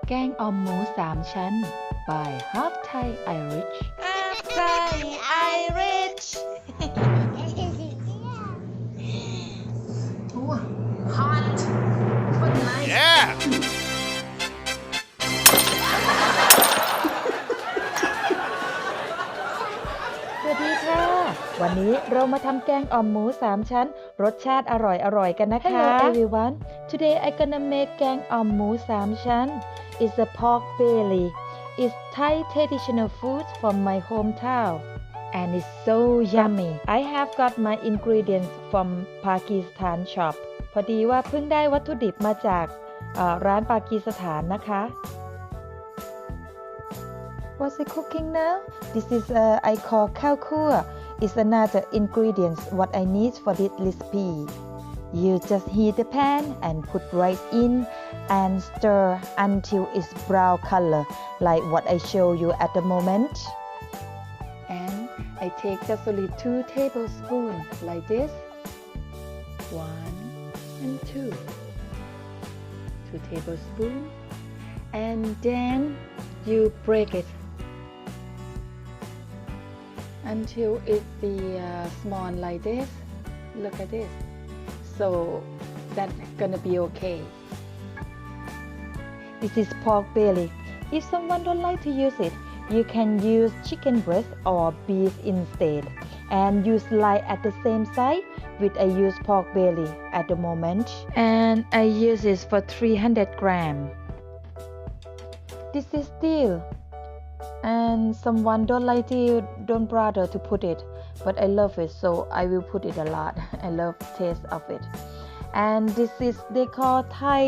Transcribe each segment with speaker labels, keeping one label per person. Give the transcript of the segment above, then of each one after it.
Speaker 1: แกงอ่อมหมูสามชั้น by Half Thai Irish
Speaker 2: Half Thai Irish Ooh, hot but nice
Speaker 3: Yeah
Speaker 1: สวัสดีค่ะ วันนี้เรามาทำแกงอ่อมหมู3ชั้นรสชาติอร่อยกันนะคะ Hello everyone Today I gonna make แกงอ่อมหมู3ชั้น It's a pork belly It's Thai traditional food from my hometown and it's so yummy I have got my ingredients from Pakistan shop พอดีว่าเพิ่งได้วัตถุดิบมาจากร้านปากีสถานนะคะ What's it cooking now? This is I call kao-kool. It's another ingredient what I need for this recipe. You just heat the pan and put rice in and stir until it's brown color, like what I show you at the moment. And I take just only 2 tablespoons like this. 1 and 2. 2 tablespoons. And then you break it until it's the small like this. Look at this. So that's gonna be okay. This is pork belly. If someone don't like to use it, you can use chicken breast or beef instead, and use like at the same side which I use pork belly at the moment, and I use this for 300 grams. This is Dill, and someone don't like Dill, don't bother to put it, but I love it, so I will put it a lot. I love the taste of it. And this is they call Thai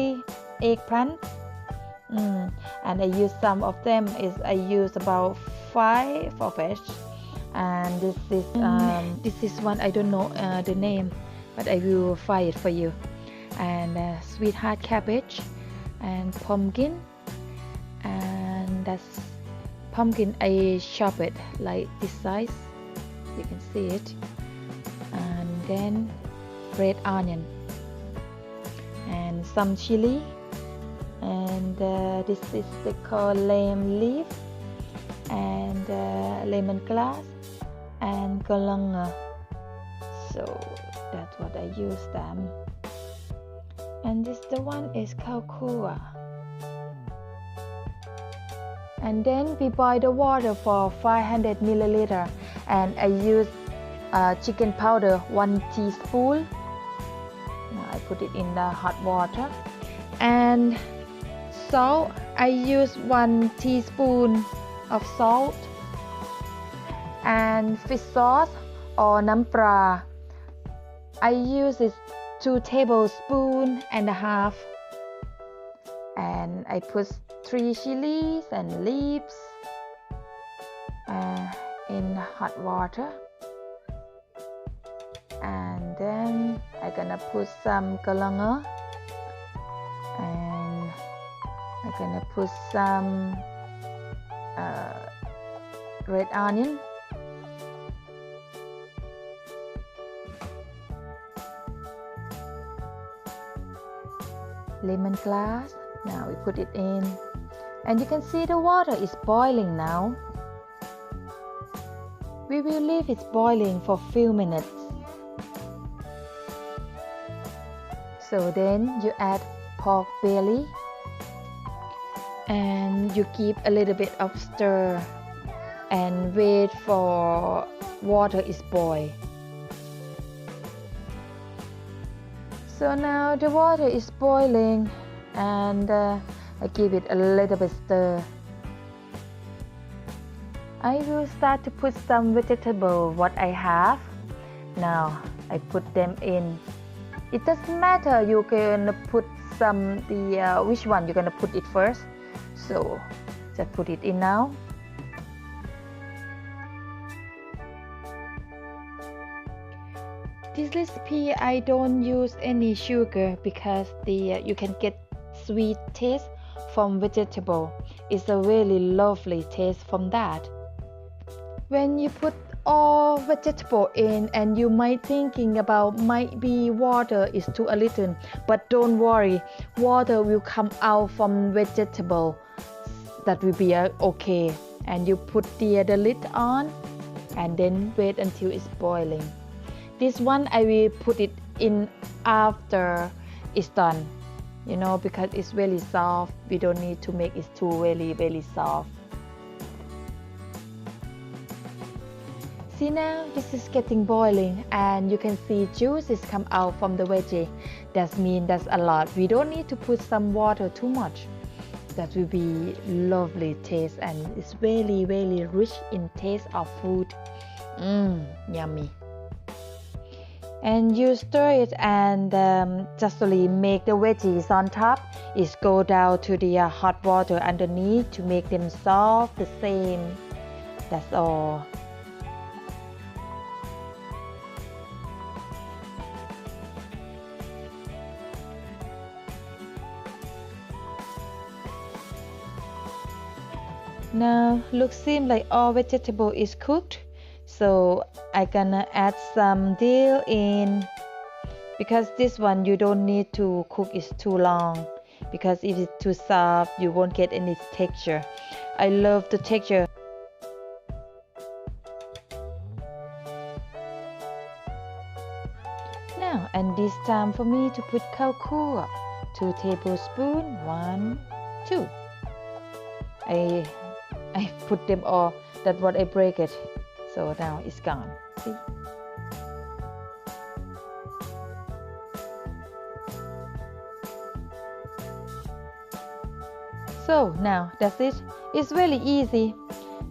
Speaker 1: eggplant, and I use some of them. I use about 5 of it. And this is one I don't know the name, but I will find it for you. And sweetheart cabbage and pumpkin. And that's pumpkin, I chop it like this size, you can see it. And then red onion and some chilli, and this is they call lemon leaf and lemongrass and galangal. So that's what I use them. And this the one is kao-kool. And then we boil the water for 500 milliliter, and I use chicken powder 1 teaspoon. Now I put it in the hot water. And salt, I use 1 teaspoon of salt. And fish sauce or nam pra, I use it 2 tablespoons and a half. And I put 3 chilies and leaves in hot water. And then I'm gonna put some galangal, and I'm gonna put some red onion, lemongrass. Now we put it in, and you can see the water is boiling now. We will leave it boiling for a few minutes. So then you add pork belly, and you give a little bit of stir and wait for water is boiled. So now the water is boiling, and I give it a little bit stir. I will start to put some vegetable what I have. Now I put them in. It doesn't matter, you can put some which one you're gonna put it first. So just put it in now. This recipe I don't use any sugar because you can get sweet taste from vegetable. It's a really lovely taste from that. When you put all vegetable in, and you might thinking about might be water is too a little, but don't worry, water will come out from vegetable. That will be okay. And you put the lid on and then wait until it's boiling. This one I will put it in after it's done, because it's really soft. We don't need to make it too really soft. See now, this is getting boiling and you can see juices come out from the veggie. That means that's a lot. We don't need to put some water too much. That will be lovely taste and it's really rich in taste of food. Yummy. And you stir it and just to make the veggies on top is go down to the hot water underneath to make them soft the same. That's all. Now seems like all vegetable is cooked, so I gonna add some dill in, because this one you don't need to cook it too long, because if it's too soft you won't get any texture. I love the texture. Now and this time for me to put kao-kool, 2 tablespoons, 1, 2. I put them all, that's what I break it, so now it's gone. See? So now that's it. It's really easy,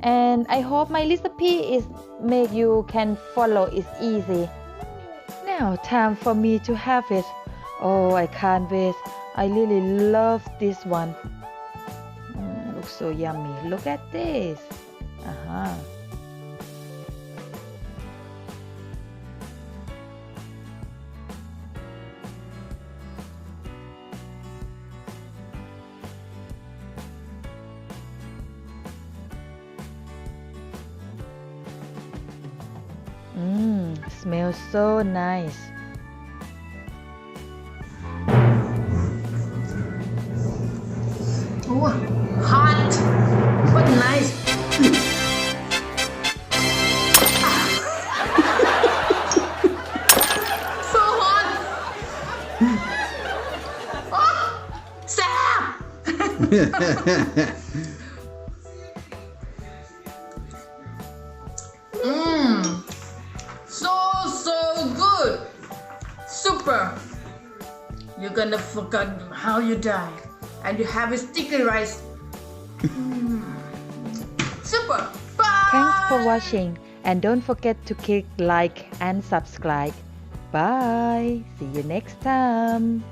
Speaker 1: and I hope my recipe is make you can follow. It's easy. Now time for me to have it. Oh, I can't wait. I really love this one. So yummy. Look at this. Smells so nice.
Speaker 2: Oh, hot but nice. So hot. Oh, Sam. So good. Super. You're gonna forget how you die, and you have a sticky rice. Super. Bye.
Speaker 1: Thanks for watching, and don't forget to click like and subscribe. Bye. See you next time.